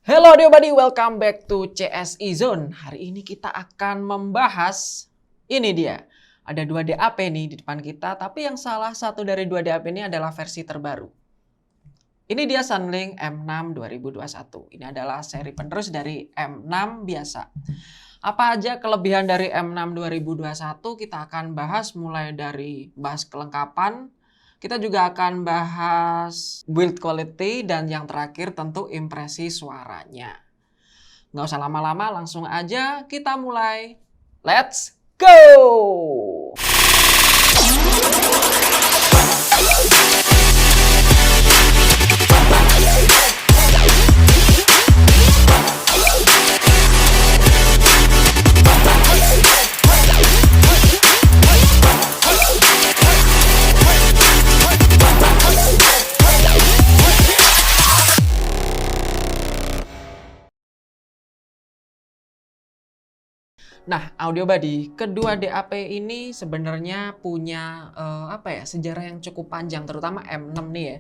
Hello everybody, welcome back to CSI Zone. Hari ini kita akan membahas, ini dia, ada 2 DAP nih di depan kita, tapi yang salah satu dari 2 DAP ini adalah versi terbaru. Ini dia Sunlink M6 2021. Ini adalah seri penerus dari M6 biasa. Apa aja kelebihan dari M6 2021? Kita akan bahas mulai dari bahas kelengkapan, kita juga akan bahas build quality, dan yang terakhir tentu impresi suaranya. Nggak usah lama-lama, langsung aja kita mulai. Let's go! Nah, Audio Buddy, kedua DAP ini sebenarnya punya sejarah yang cukup panjang, terutama M6 nih ya.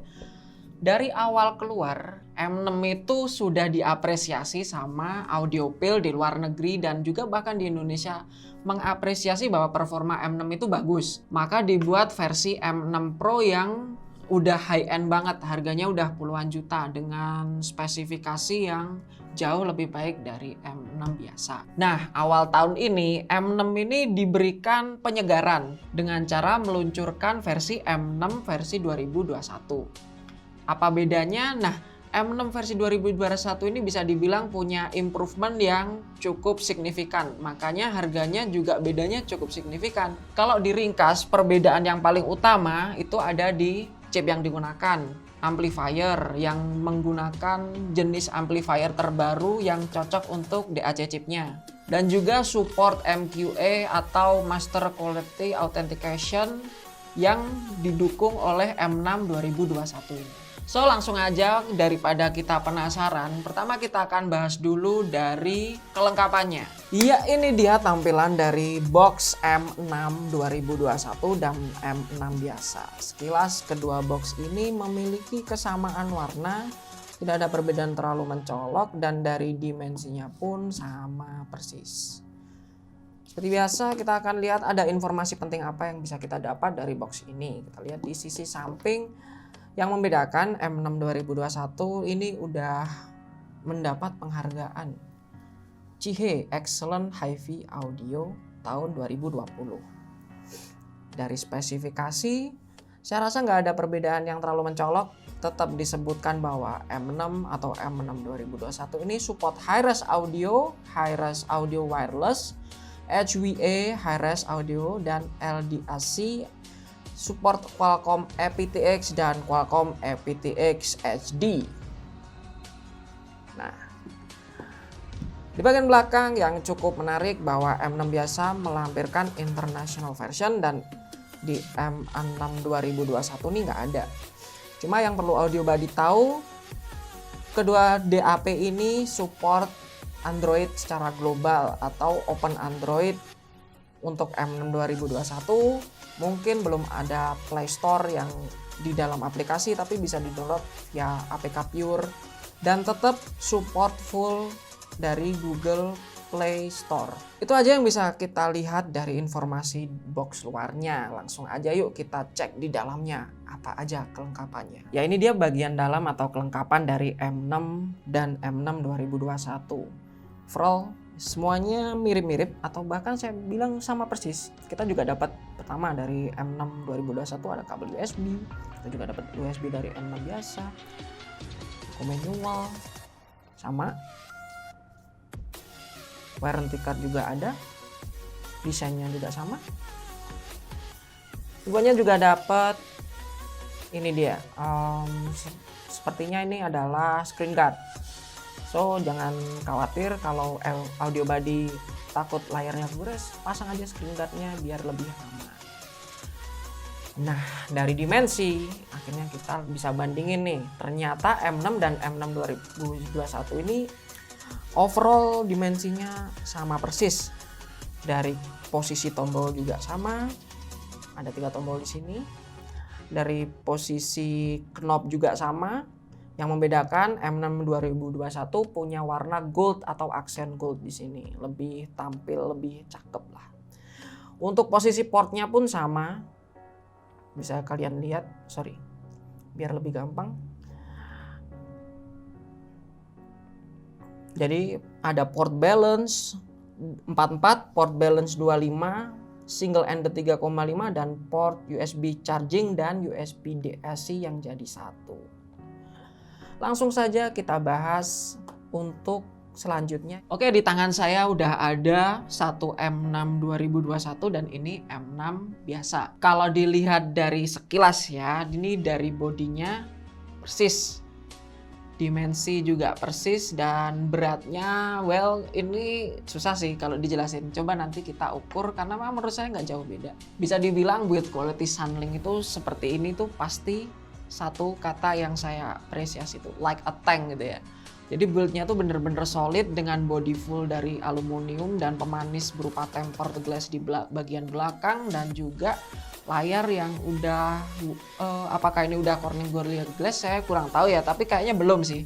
Dari awal keluar, M6 itu sudah diapresiasi sama audiophile di luar negeri dan juga bahkan di Indonesia mengapresiasi bahwa performa M6 itu bagus. Maka dibuat versi M6 Pro yang udah high end banget, harganya udah puluhan juta dengan spesifikasi yang jauh lebih baik dari M6 biasa. Nah, awal tahun ini M6 ini diberikan penyegaran dengan cara meluncurkan versi M6 versi 2021. Apa bedanya? Nah, M6 versi 2021 ini bisa dibilang punya improvement yang cukup signifikan. Makanya harganya juga bedanya cukup signifikan. Kalau diringkas, perbedaan yang paling utama itu ada di chip yang digunakan. Amplifier yang menggunakan jenis amplifier terbaru yang cocok untuk DAC chipnya. Dan juga support MQA atau Master Quality Authentication yang didukung oleh M6 2021 ini. So langsung aja, daripada kita penasaran, pertama kita akan bahas dulu dari kelengkapannya. Ya, ini dia tampilan dari box M6 2021 dan M6 biasa. Sekilas kedua box ini memiliki kesamaan warna, tidak ada perbedaan terlalu mencolok, dan dari dimensinya pun sama persis. Seperti biasa, kita akan lihat ada informasi penting apa yang bisa kita dapat dari box ini. Kita lihat di sisi samping. Yang membedakan M6 2021 ini udah mendapat penghargaan CIHE Excellent HiFi Audio tahun 2020. Dari spesifikasi, saya rasa nggak ada perbedaan yang terlalu mencolok. Tetap disebutkan bahwa M6 atau M6 2021 ini support high-res audio wireless, HWA high-res audio, dan LDAC, support Qualcomm aptX dan Qualcomm aptX HD. Nah, di bagian belakang yang cukup menarik bahwa M6 biasa melampirkan international version dan di M6 2021 ini nggak ada. Cuma yang perlu Audio Buddy tahu, kedua DAP ini support Android secara global atau Open Android. Untuk M6 2021 mungkin belum ada Play Store yang di dalam aplikasi, tapi bisa di-download via APK Pure dan tetap support full dari Google Play Store. Itu aja yang bisa kita lihat dari informasi box luarnya. Langsung aja yuk kita cek di dalamnya apa aja kelengkapannya. Ya, ini dia bagian dalam atau kelengkapan dari M6 dan M6 2021. Overall semuanya mirip-mirip atau bahkan saya bilang sama persis. Kita juga dapat pertama dari M6 2021 ada kabel USB. Kita juga dapat USB dari M6 biasa. Manual sama. Warranty card juga ada. Desainnya juga sama. Keduanya juga dapat ini dia. Sepertinya ini adalah screen guard. So jangan khawatir kalau Audio Buddy takut layarnya gores, pasang aja screen guardnya biar lebih aman. Nah, dari dimensi akhirnya kita bisa bandingin nih. Ternyata M6 dan M6 2021 ini overall dimensinya sama persis. Dari posisi tombol juga sama. Ada 3 tombol di sini. Dari posisi knob juga sama. Yang membedakan M6 2021 punya warna gold atau aksen gold di sini, lebih tampil, lebih cakep lah. Untuk posisi portnya pun sama, bisa kalian lihat, biar lebih gampang. Jadi ada port balance 44, port balance 25, single ended 3,5 dan port USB charging dan USB DAC yang jadi satu. Langsung saja kita bahas untuk selanjutnya. Oke, di tangan saya udah ada satu M6 2021 dan ini M6 biasa. Kalau dilihat dari sekilas ya, ini dari bodinya persis. Dimensi juga persis dan beratnya, well ini susah sih kalau dijelasin. Coba nanti kita ukur karena menurut saya nggak jauh beda. Bisa dibilang build quality Sunlink itu seperti ini tuh pasti satu kata yang saya apresiasi itu like a tank gitu ya. Jadi buildnya tuh bener-bener solid dengan body full dari aluminium dan pemanis berupa tempered glass di bagian belakang dan juga layar yang udah apakah ini udah Corning Gorilla Glass saya kurang tahu ya, tapi kayaknya belum sih.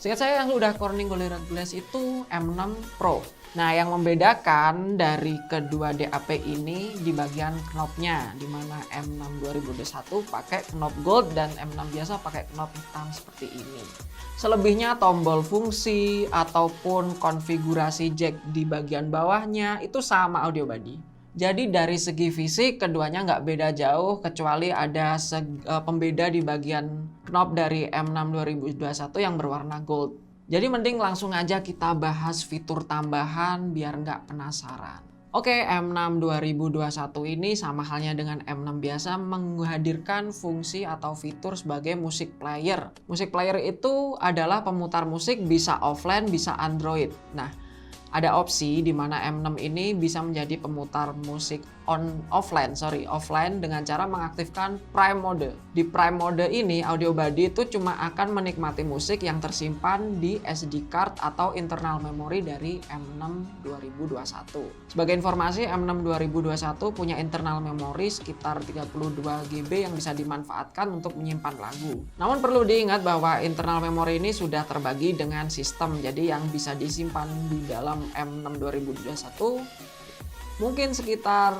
Seingat saya yang udah Corning Gorilla Glass itu M6 Pro. Nah, yang membedakan dari kedua DAP ini di bagian knobnya, di mana M6 2021 pakai knob gold dan M6 biasa pakai knob hitam seperti ini. Selebihnya tombol fungsi ataupun konfigurasi jack di bagian bawahnya itu sama audio body. Jadi dari segi fisik keduanya nggak beda jauh kecuali ada pembeda di bagian knob dari M6 2021 yang berwarna gold. Jadi mending langsung aja kita bahas fitur tambahan biar nggak penasaran. Oke, M6 2021 ini sama halnya dengan M6 biasa menghadirkan fungsi atau fitur sebagai music player. Music player itu adalah pemutar musik bisa offline, bisa Android. Nah, ada opsi di mana M6 ini bisa menjadi pemutar musik offline dengan cara mengaktifkan Prime Mode. Di Prime Mode ini audio body itu cuma akan menikmati musik yang tersimpan di SD card atau internal memory dari M6 2021. Sebagai informasi, M6 2021 punya internal memory sekitar 32 GB yang bisa dimanfaatkan untuk menyimpan lagu. Namun perlu diingat bahwa internal memory ini sudah terbagi dengan sistem, jadi yang bisa disimpan di dalam M6 2021 mungkin sekitar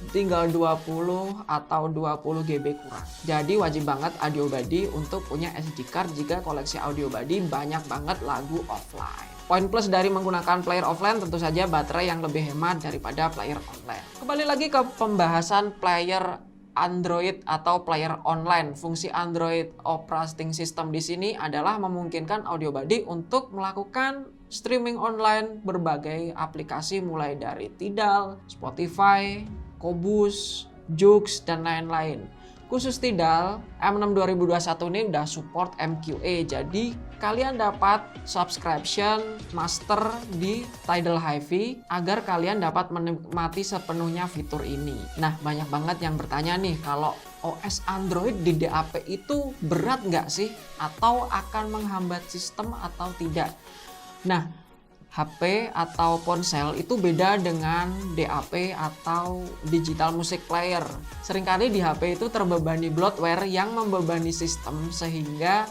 tinggal 20 atau 20 GB kurang. Jadi wajib banget audio body untuk punya SD card jika koleksi audio body banyak banget lagu offline. Poin plus dari menggunakan player offline tentu saja baterai yang lebih hemat daripada player online. Kembali lagi ke pembahasan player Android atau player online. Fungsi Android operating system di sini adalah memungkinkan audio body untuk melakukan streaming online berbagai aplikasi mulai dari Tidal, Spotify, Qobuz, Joox, dan lain-lain. Khusus Tidal, M6 2021 ini udah support MQA, jadi kalian dapat subscription master di Tidal HiFi agar kalian dapat menikmati sepenuhnya fitur ini. Nah, banyak banget yang bertanya nih, kalau OS Android di DAP itu berat nggak sih? Atau akan menghambat sistem atau tidak? Nah, HP atau ponsel itu beda dengan DAP atau digital music player. Seringkali di HP itu terbebani bloatware yang membebani sistem sehingga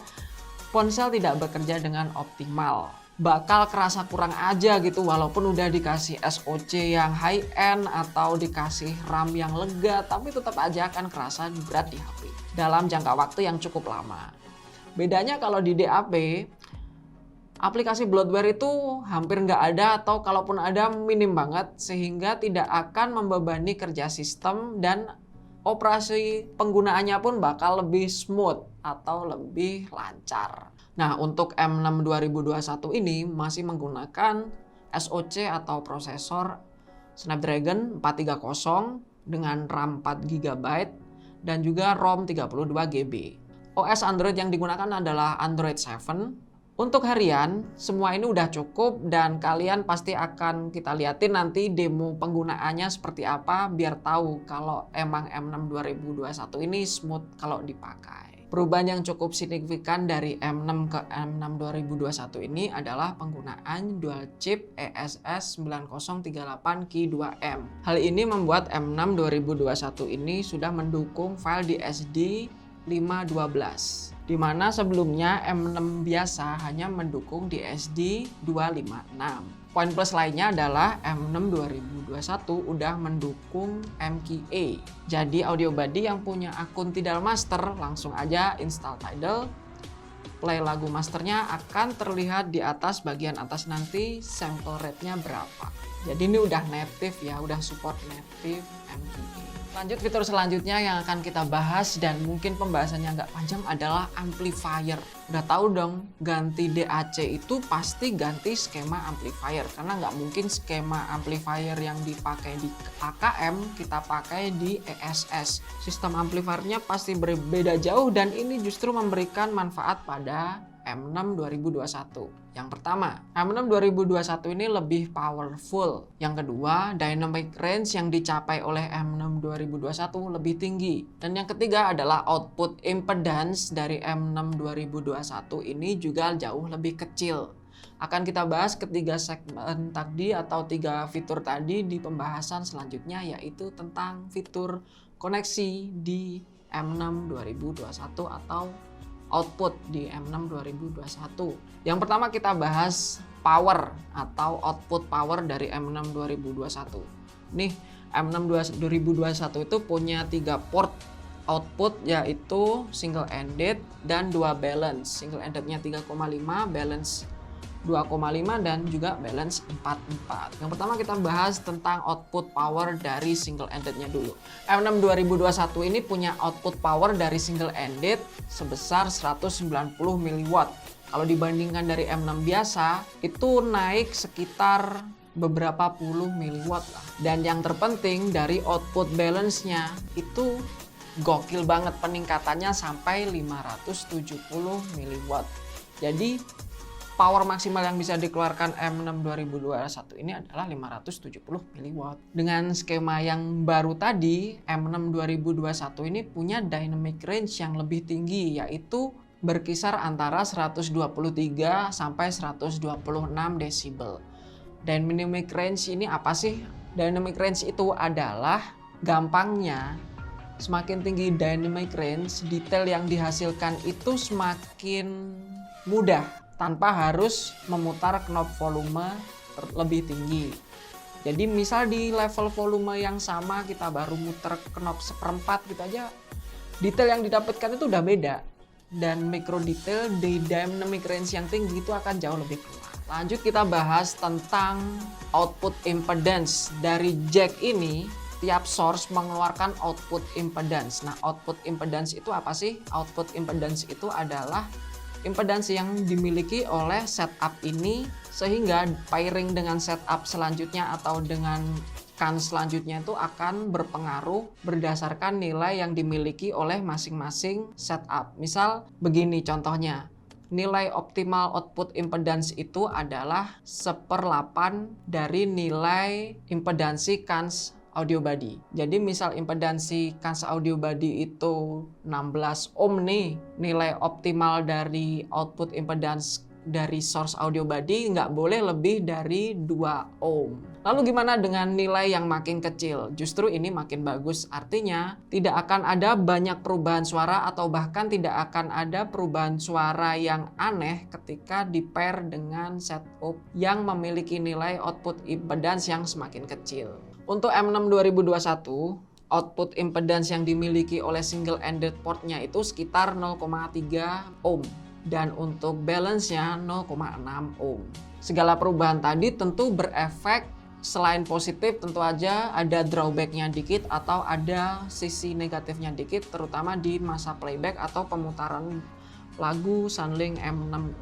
ponsel tidak bekerja dengan optimal. Bakal kerasa kurang aja gitu walaupun udah dikasih SoC yang high end atau dikasih RAM yang lega, tapi tetap aja akan kerasa berat di HP dalam jangka waktu yang cukup lama. Bedanya kalau di DAP, aplikasi bloatware itu hampir nggak ada atau kalaupun ada minim banget sehingga tidak akan membebani kerja sistem dan operasi penggunaannya pun bakal lebih smooth atau lebih lancar. Nah, untuk M6 2021 ini masih menggunakan SoC atau prosesor Snapdragon 430 dengan RAM 4 GB dan juga ROM 32 GB. OS Android yang digunakan adalah Android 7. Untuk harian, semua ini udah cukup dan kalian pasti akan kita liatin nanti demo penggunaannya seperti apa biar tahu kalau emang M6 2021 ini smooth kalau dipakai. Perubahan yang cukup signifikan dari M6 ke M6 2021 ini adalah penggunaan dual chip ESS 9038 Ki 2M. Hal ini membuat M6 2021 ini sudah mendukung file di SD 512. Di mana sebelumnya M6 biasa hanya mendukung DSD 256. Poin plus lainnya adalah M6 2021 udah mendukung MQA. Jadi audio body yang punya akun Tidal Master langsung aja install Tidal. Play lagu masternya akan terlihat di atas bagian atas nanti sample rate-nya berapa. Jadi ini udah native ya, udah support native MQA. Lanjut fitur selanjutnya yang akan kita bahas dan mungkin pembahasannya nggak panjang adalah amplifier. Udah tahu dong, ganti DAC itu pasti ganti skema amplifier karena nggak mungkin skema amplifier yang dipakai di AKM kita pakai di ESS. Sistem amplifiernya pasti berbeda jauh dan ini justru memberikan manfaat pada M6 2021. Yang pertama, M6 2021 ini lebih powerful. Yang kedua, dynamic range yang dicapai oleh M6 2021 lebih tinggi. Dan yang ketiga adalah output impedance dari M6 2021 ini juga jauh lebih kecil. Akan kita bahas ketiga segmen tadi atau 3 fitur tadi di pembahasan selanjutnya, yaitu tentang fitur koneksi di M6 2021 atau output di M6 2021. Yang pertama kita bahas power atau output power dari M6 2021. Nih, M6 2021 itu punya 3 port output, yaitu single ended dan 2 balance. Single endednya 3,5, balance 2,5 dan juga balance 4,4. Yang pertama kita bahas tentang output power dari single endednya dulu. M6 2021 ini punya output power dari single ended sebesar 190 mW. Kalau dibandingkan dari M6 biasa itu naik sekitar beberapa puluh mW lah. Dan yang terpenting dari output balance-nya itu gokil banget, peningkatannya sampai 570 mW. Jadi power maksimal yang bisa dikeluarkan M6 2021 ini adalah 570 mW. Dengan skema yang baru tadi, M6 2021 ini punya dynamic range yang lebih tinggi, yaitu berkisar antara 123 sampai 126 desibel. Dynamic range ini apa sih? Dynamic range itu adalah gampangnya semakin tinggi dynamic range, detail yang dihasilkan itu semakin mudah tanpa harus memutar knob volume lebih tinggi. Jadi misal di level volume yang sama kita baru muter knob 1/4 gitu aja, detail yang didapatkan itu udah beda. Dan micro detail di dynamic range yang tinggi itu akan jauh lebih keluar. Lanjut kita bahas tentang output impedance. Dari jack ini, tiap source mengeluarkan output impedance. Nah, output impedance itu apa sih? Output impedance itu adalah impedansi yang dimiliki oleh setup ini sehingga pairing dengan setup selanjutnya atau dengan CAN selanjutnya itu akan berpengaruh berdasarkan nilai yang dimiliki oleh masing-masing setup. Misal begini contohnya, nilai optimal output impedance itu adalah 1/8 dari nilai impedansi CAN audio body. Jadi misal impedansi CAN audio body itu 16 ohm nih, nilai optimal dari output impedance dari source audio body nggak boleh lebih dari 2 ohm. Lalu gimana dengan nilai yang makin kecil? Justru ini makin bagus, artinya tidak akan ada banyak perubahan suara atau bahkan tidak akan ada perubahan suara yang aneh ketika di-pair dengan setup yang memiliki nilai output impedance yang semakin kecil. Untuk M6 2021, output impedance yang dimiliki oleh single ended portnya itu sekitar 0,3 ohm. Dan untuk balance-nya 0,6 ohm. Segala perubahan tadi tentu berefek, selain positif tentu aja ada drawback-nya dikit atau ada sisi negatifnya dikit, terutama di masa playback atau pemutaran lagu Sunlink M6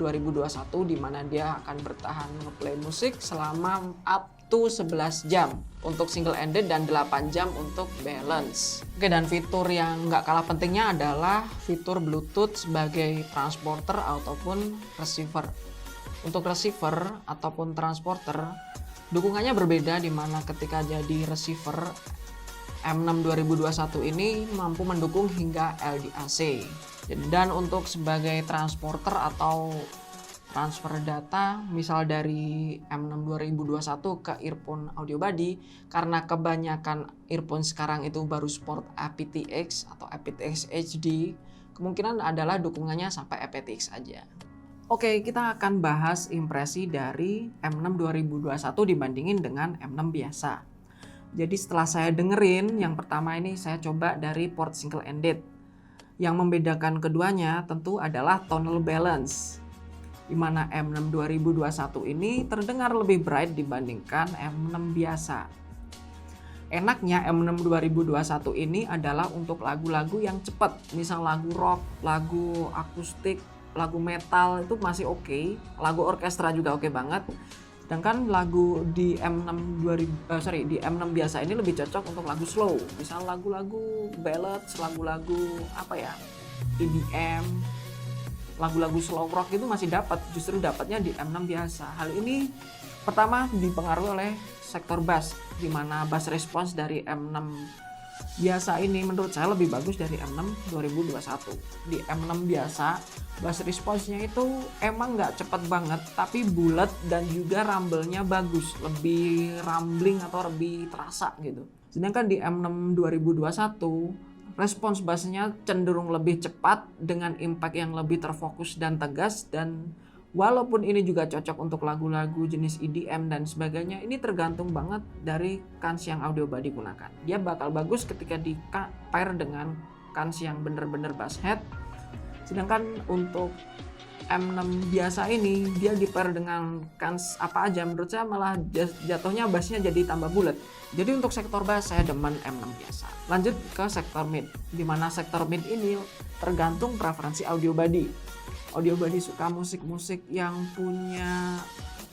2021 di mana dia akan bertahan ngeplay musik selama up to 11 jam untuk single ended dan 8 jam untuk balance. Oke, dan fitur yang nggak kalah pentingnya adalah fitur Bluetooth sebagai transporter ataupun receiver. Untuk receiver ataupun transporter, dukungannya berbeda di mana ketika jadi receiver M6 2021 ini mampu mendukung hingga LDAC. Dan untuk sebagai transporter atau transfer data misal dari M6 2021 ke earphone audio body, karena kebanyakan earphone sekarang itu baru support aptX atau aptX HD, kemungkinan adalah dukungannya sampai aptX aja. Oke, kita akan bahas impresi dari M6 2021 dibandingin dengan M6 biasa. Jadi setelah saya dengerin, yang pertama ini saya coba dari port single ended. Yang membedakan keduanya tentu adalah tonal balance, di mana M6 2021 ini terdengar lebih bright dibandingkan M6 biasa. Enaknya M6 2021 ini adalah untuk lagu-lagu yang cepat, misal lagu rock, lagu akustik, lagu metal itu masih oke, lagu orkestra juga oke banget. Sedangkan lagu di di M6 biasa ini lebih cocok untuk lagu slow, misal lagu-lagu ballads, lagu-lagu EDM, lagu-lagu slow rock itu masih justru dapatnya di M6 biasa. Hal ini pertama dipengaruhi oleh sektor bass, di mana bass response dari M6 biasa ini menurut saya lebih bagus dari M6 2021. Di M6 biasa bass response-nya itu emang nggak cepet banget, tapi bulat dan juga rumble-nya bagus, lebih rumbling atau lebih terasa gitu. Sedangkan di M6 2021 respons bass-nya cenderung lebih cepat dengan impact yang lebih terfokus dan tegas, dan walaupun ini juga cocok untuk lagu-lagu jenis EDM dan sebagainya, ini tergantung banget dari kans yang audio body gunakan. Dia bakal bagus ketika di pair dengan kans yang bener-bener bass head. Sedangkan untuk M6 biasa ini dia di pair dengan kans apa aja, menurut saya malah jatuhnya bassnya jadi tambah bulat. Jadi untuk sektor bass saya demen M6 biasa. Lanjut ke sektor mid, di mana sektor mid ini tergantung preferensi audio body. Audio body suka musik-musik yang punya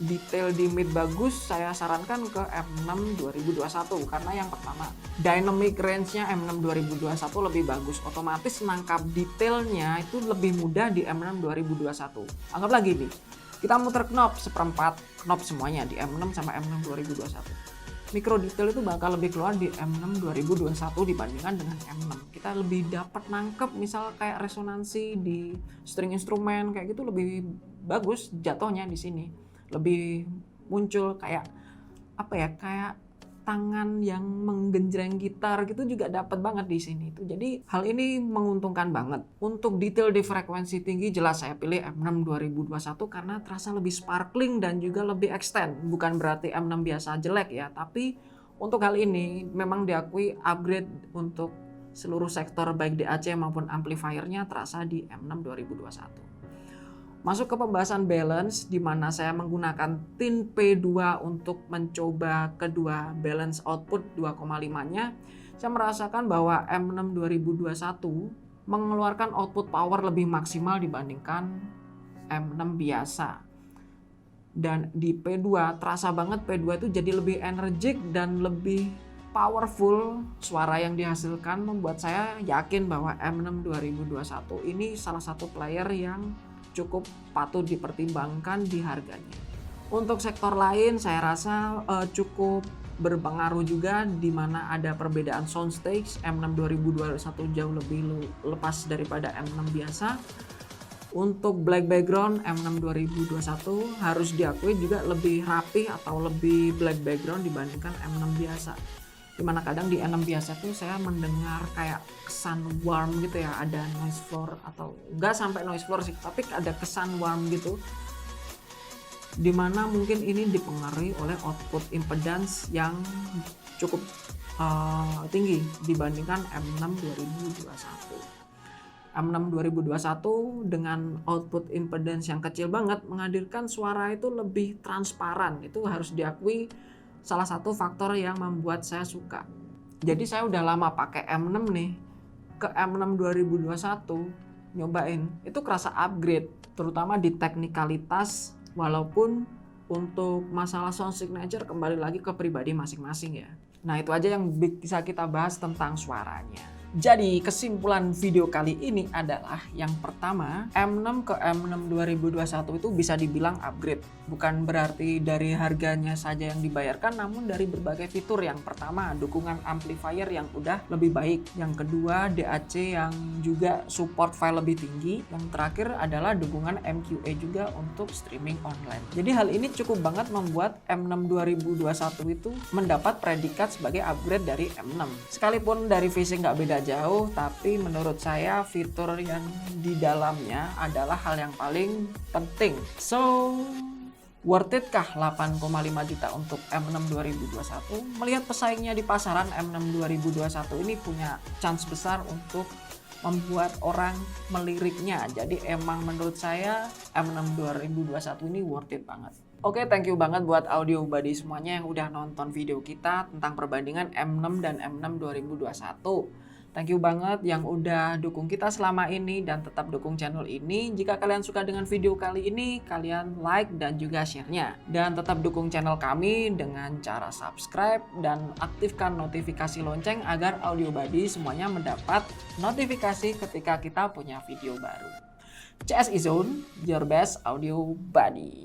detail di mid bagus, saya sarankan ke M6 2021 karena yang pertama dynamic range-nya M6 2021 lebih bagus, otomatis nangkap detailnya itu lebih mudah di M6 2021. Anggap lagi nih, kita muter knob seperempat knob semuanya di M6 sama M6 2021. Micro detail itu bakal lebih keluar di M6 2021 dibandingkan dengan M6. Kita lebih dapat nangkep misal kayak resonansi di string instrumen kayak gitu, lebih bagus jatuhnya di sini. Lebih muncul kayak kayak tangan yang menggenjreng gitar gitu juga dapat banget di sini tuh. Jadi hal ini menguntungkan banget. Untuk detail di frekuensi tinggi jelas saya pilih M6 2021 karena terasa lebih sparkling dan juga lebih extend. Bukan berarti M6 biasa jelek ya, tapi untuk hal ini memang diakui upgrade untuk seluruh sektor baik DAC maupun amplifiernya terasa di M6 2021. Masuk ke pembahasan balance, di mana saya menggunakan tin P2 untuk mencoba kedua balance output 2,5-nya. Saya merasakan bahwa M6 2021 mengeluarkan output power lebih maksimal dibandingkan M6 biasa. Dan di P2 terasa banget P2 itu jadi lebih energik dan lebih powerful. Suara yang dihasilkan membuat saya yakin bahwa M6 2021 ini salah satu player yang cukup patut dipertimbangkan di harganya. Untuk sektor lain saya rasa cukup berpengaruh juga, di mana ada perbedaan soundstage. M6 2021 jauh lebih lepas daripada M6 biasa. Untuk black background M6 2021 harus diakui juga lebih rapi atau lebih black background dibandingkan M6 biasa. Dimana kadang di M6 biasa tuh saya mendengar kayak kesan warm gitu ya, ada noise floor atau enggak sampai noise floor sih, tapi ada kesan warm gitu, dimana mungkin ini dipengaruhi oleh output impedance yang cukup tinggi dibandingkan M6 2021. M6 2021 dengan output impedance yang kecil banget menghadirkan suara itu lebih transparan. Itu harus diakui salah satu faktor yang membuat saya suka. Jadi saya udah lama pakai M6 nih, ke M6 2021 nyobain, itu kerasa upgrade terutama di teknikalitas, walaupun untuk masalah sound signature kembali lagi ke pribadi masing-masing ya. Nah itu aja yang bisa kita bahas tentang suaranya. Jadi kesimpulan video kali ini adalah yang pertama, M6 ke M6 2021 itu bisa dibilang upgrade. Bukan berarti dari harganya saja yang dibayarkan, namun dari berbagai fitur. Yang pertama, dukungan amplifier yang udah lebih baik. Yang kedua, DAC yang juga support file lebih tinggi. Yang terakhir adalah dukungan MQA juga untuk streaming online. Jadi hal ini cukup banget membuat M6 2021 itu mendapat predikat sebagai upgrade dari M6. Sekalipun dari fisik nggak beda beda jauh, tapi menurut saya fitur yang di dalamnya adalah hal yang paling penting. So, worth it kah 8,5 juta untuk M6 2021? Melihat pesaingnya di pasaran, M6 2021 ini punya chance besar untuk membuat orang meliriknya. Jadi emang menurut saya M6 2021 ini worth it banget. Oke, thank you banget buat audio buddy semuanya yang udah nonton video kita tentang perbandingan M6 dan M6 2021. Thank you banget yang udah dukung kita selama ini dan tetap dukung channel ini. Jika kalian suka dengan video kali ini, kalian like dan juga share-nya. Dan tetap dukung channel kami dengan cara subscribe dan aktifkan notifikasi lonceng agar audio buddy semuanya mendapat notifikasi ketika kita punya video baru. CS Izone, your best audio buddy.